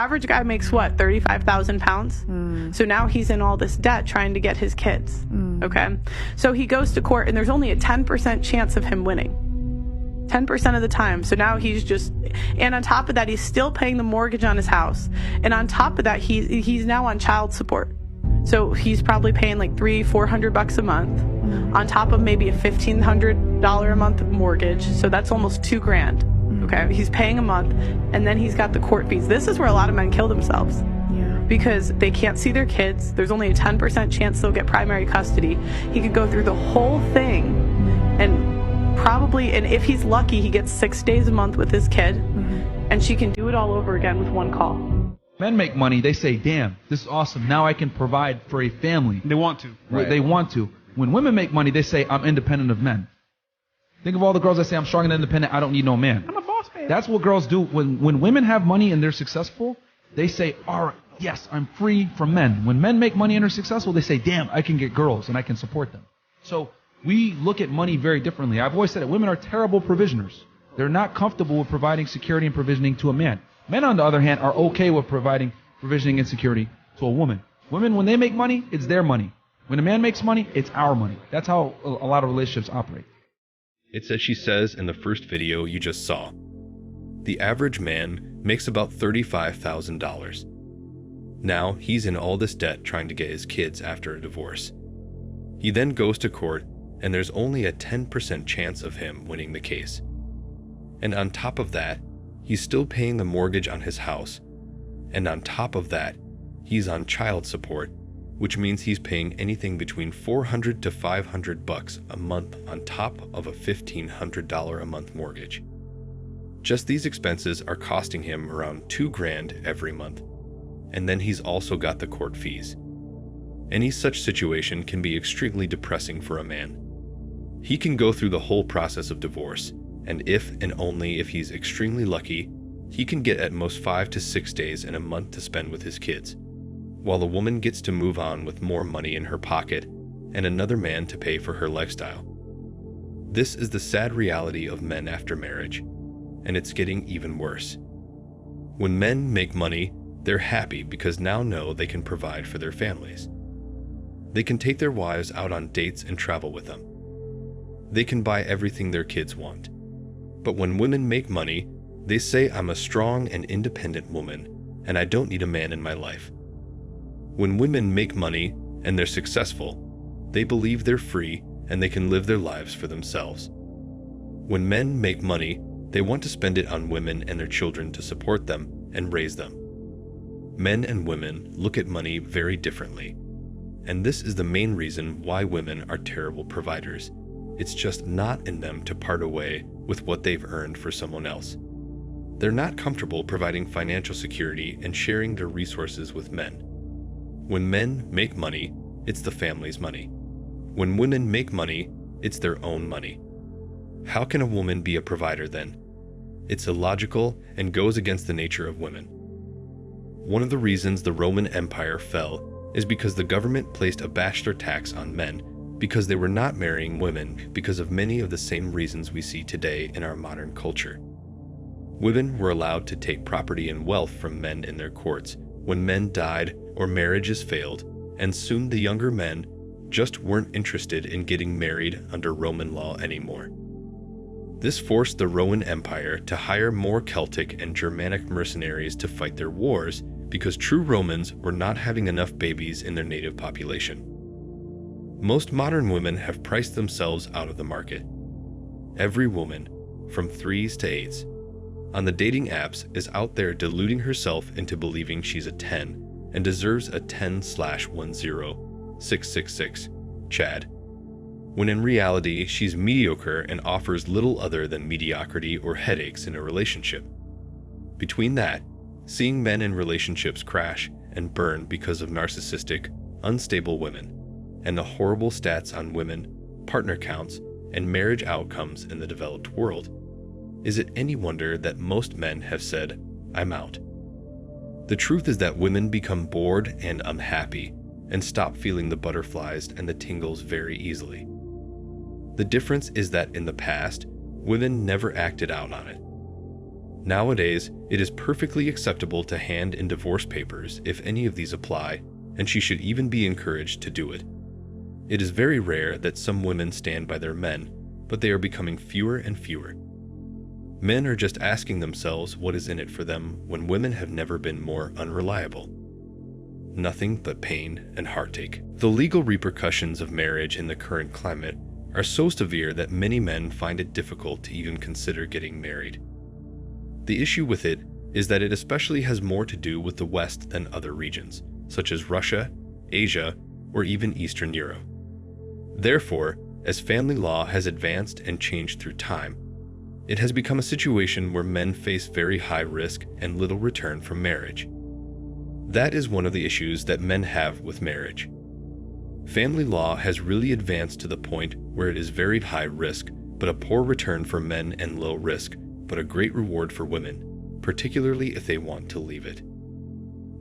Average guy makes what, 35,000 pounds? So now he's in all this debt trying to get his kids. Okay. So he goes to court and there's only a 10% chance of him winning. 10% of the time. So now he's just, and on top of that, he's still paying the mortgage on his house. And on top of that, he's now on child support. So he's probably paying like $300-400 a month on top of maybe a $1,500 a month mortgage. So that's almost $2,000. Okay, he's paying a month, and then he's got the court fees. This is where a lot of men kill themselves. Because they can't see their kids. There's only a 10% chance they'll get primary custody. He could go through the whole thing, and probably, and if he's lucky, he gets 6 days a month with his kid, and she can do it all over again with one call. Men make money, they say, damn, this is awesome. Now I can provide for a family. They want to. Right. They want to. When women make money, they say, I'm independent of men. Think of all the girls that say, I'm strong and independent, I don't need no man. I'm a boss man. That's what girls do. When women have money and they're successful, they say, all right, yes, I'm free from men. When men make money and are successful, they say, damn, I can get girls and I can support them. So we look at money very differently. I've always said that women are terrible provisioners. They're not comfortable with providing security and provisioning to a man. Men, on the other hand, are okay with providing provisioning and security to a woman. Women, when they make money, it's their money. When a man makes money, it's our money. That's how a lot of relationships operate. It's as she says in the first video you just saw. The average man makes about $35,000. Now he's in all this debt trying to get his kids after a divorce. He then goes to court, and there's only a 10% chance of him winning the case. And on top of that, he's still paying the mortgage on his house. And on top of that, he's on child support, which means he's paying anything between $400 to $500 a month on top of a $1,500 a month mortgage. Just these expenses are costing him around $2,000 every month. And then he's also got the court fees. Any such situation can be extremely depressing for a man. He can go through the whole process of divorce, and if and only if he's extremely lucky, he can get at most 5 to 6 days in a month to spend with his kids, while the woman gets to move on with more money in her pocket and another man to pay for her lifestyle. This is the sad reality of men after marriage, and it's getting even worse. When men make money, they're happy because now know they can provide for their families. They can take their wives out on dates and travel with them. They can buy everything their kids want. But when women make money, they say, I'm a strong and independent woman, and I don't need a man in my life. When women make money and they're successful, they believe they're free and they can live their lives for themselves. When men make money, they want to spend it on women and their children to support them and raise them. Men and women look at money very differently, and this is the main reason why women are terrible providers. It's just not in them to part away with what they've earned for someone else. They're not comfortable providing financial security and sharing their resources with men. When men make money, it's the family's money. When women make money, it's their own money. How can a woman be a provider then? It's illogical and goes against the nature of women. One of the reasons the Roman Empire fell is because the government placed a bachelor tax on men because they were not marrying women because of many of the same reasons we see today in our modern culture. Women were allowed to take property and wealth from men in their courts when men died or marriages failed, and soon the younger men just weren't interested in getting married under Roman law anymore. This forced the Roman Empire to hire more Celtic and Germanic mercenaries to fight their wars because true Romans were not having enough babies in their native population. Most modern women have priced themselves out of the market. Every woman, from 3s to 8s, on the dating apps is out there deluding herself into believing she's a 10 and deserves a 10/10666 Chad, when in reality she's mediocre and offers little other than mediocrity or headaches in a relationship. Between that, seeing men in relationships crash and burn because of narcissistic, unstable women, and the horrible stats on women, partner counts, and marriage outcomes in the developed world, is it any wonder that most men have said, I'm out? The truth is that women become bored and unhappy and stop feeling the butterflies and the tingles very easily. The difference is that in the past, women never acted out on it. Nowadays, it is perfectly acceptable to hand in divorce papers if any of these apply, and she should even be encouraged to do it. It is very rare that some women stand by their men, but they are becoming fewer and fewer. Men are just asking themselves what is in it for them when women have never been more unreliable. Nothing but pain and heartache. The legal repercussions of marriage in the current climate are so severe that many men find it difficult to even consider getting married. The issue with it is that it especially has more to do with the West than other regions, such as Russia, Asia, or even Eastern Europe. Therefore, as family law has advanced and changed through time, it has become a situation where men face very high risk and little return from marriage. That is one of the issues that men have with marriage. Family law has really advanced to the point where it is very high risk, but a poor return for men, and low risk, but a great reward for women, particularly if they want to leave it.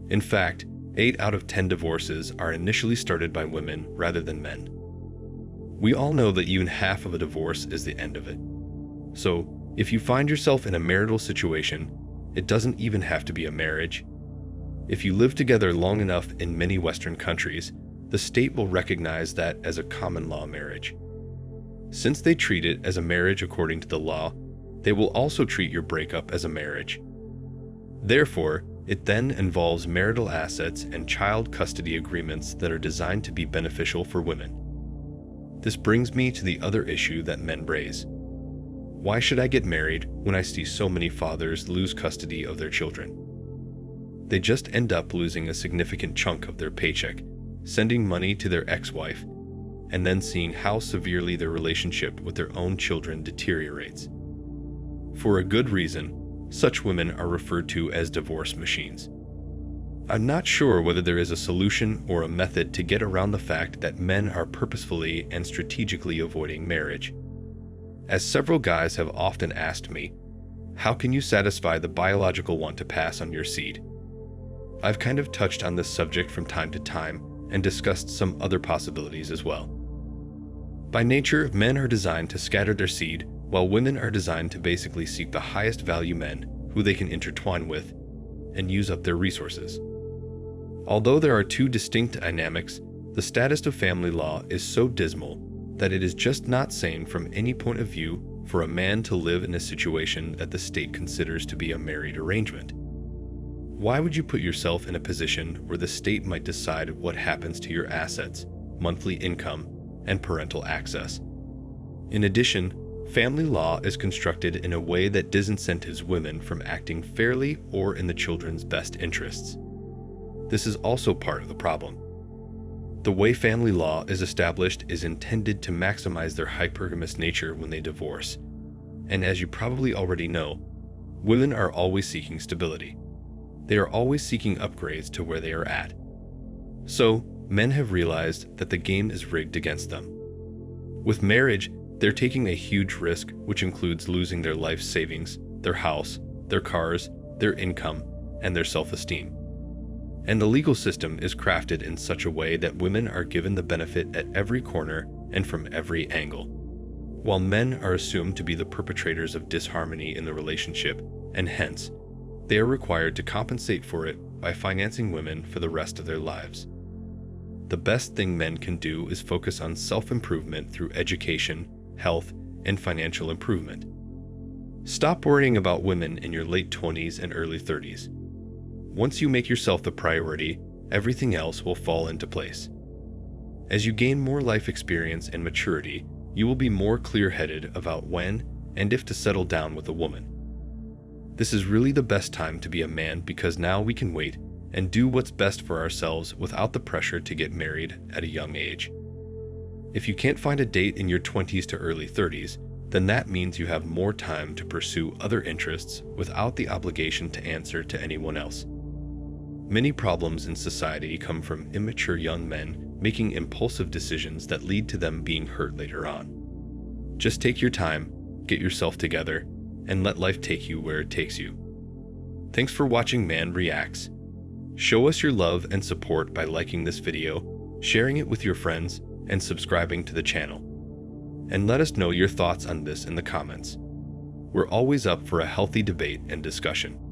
In fact, 8 out of 10 divorces are initially started by women rather than men. We all know that even half of a divorce is the end of it. So, if you find yourself in a marital situation, it doesn't even have to be a marriage. If you live together long enough in many Western countries, the state will recognize that as a common law marriage. Since they treat it as a marriage according to the law, they will also treat your breakup as a marriage. Therefore, it then involves marital assets and child custody agreements that are designed to be beneficial for women. This brings me to the other issue that men raise. Why should I get married when I see so many fathers lose custody of their children? They just end up losing a significant chunk of their paycheck, sending money to their ex-wife, and then seeing how severely their relationship with their own children deteriorates. For a good reason, such women are referred to as divorce machines. I'm not sure whether there is a solution or a method to get around the fact that men are purposefully and strategically avoiding marriage. As several guys have often asked me, how can you satisfy the biological want to pass on your seed? I've kind of touched on this subject from time to time and discussed some other possibilities as well. By nature, men are designed to scatter their seed, while women are designed to basically seek the highest value men who they can intertwine with and use up their resources. Although there are two distinct dynamics, the status of family law is so dismal that it is just not sane from any point of view for a man to live in a situation that the state considers to be a married arrangement. Why would you put yourself in a position where the state might decide what happens to your assets, monthly income, and parental access? In addition, family law is constructed in a way that disincentives women from acting fairly or in the children's best interests. This is also part of the problem. The way family law is established is intended to maximize their hypergamous nature when they divorce. And as you probably already know, women are always seeking stability. They are always seeking upgrades to where they are at. So, men have realized that the game is rigged against them. With marriage, they're taking a huge risk, which includes losing their life savings, their house, their cars, their income, and their self-esteem. And the legal system is crafted in such a way that women are given the benefit at every corner and from every angle, while men are assumed to be the perpetrators of disharmony in the relationship, and hence, they are required to compensate for it by financing women for the rest of their lives. The best thing men can do is focus on self-improvement through education, health, and financial improvement. Stop worrying about women in your late 20s and early 30s. Once you make yourself the priority, everything else will fall into place. As you gain more life experience and maturity, you will be more clear-headed about when and if to settle down with a woman. This is really the best time to be a man because now we can wait and do what's best for ourselves without the pressure to get married at a young age. If you can't find a date in your 20s to early 30s, then that means you have more time to pursue other interests without the obligation to answer to anyone else. Many problems in society come from immature young men making impulsive decisions that lead to them being hurt later on. Just take your time, get yourself together, and let life take you where it takes you. Thanks for watching Man Reacts. Show us your love and support by liking this video, sharing it with your friends, and subscribing to the channel. And let us know your thoughts on this in the comments. We're always up for a healthy debate and discussion.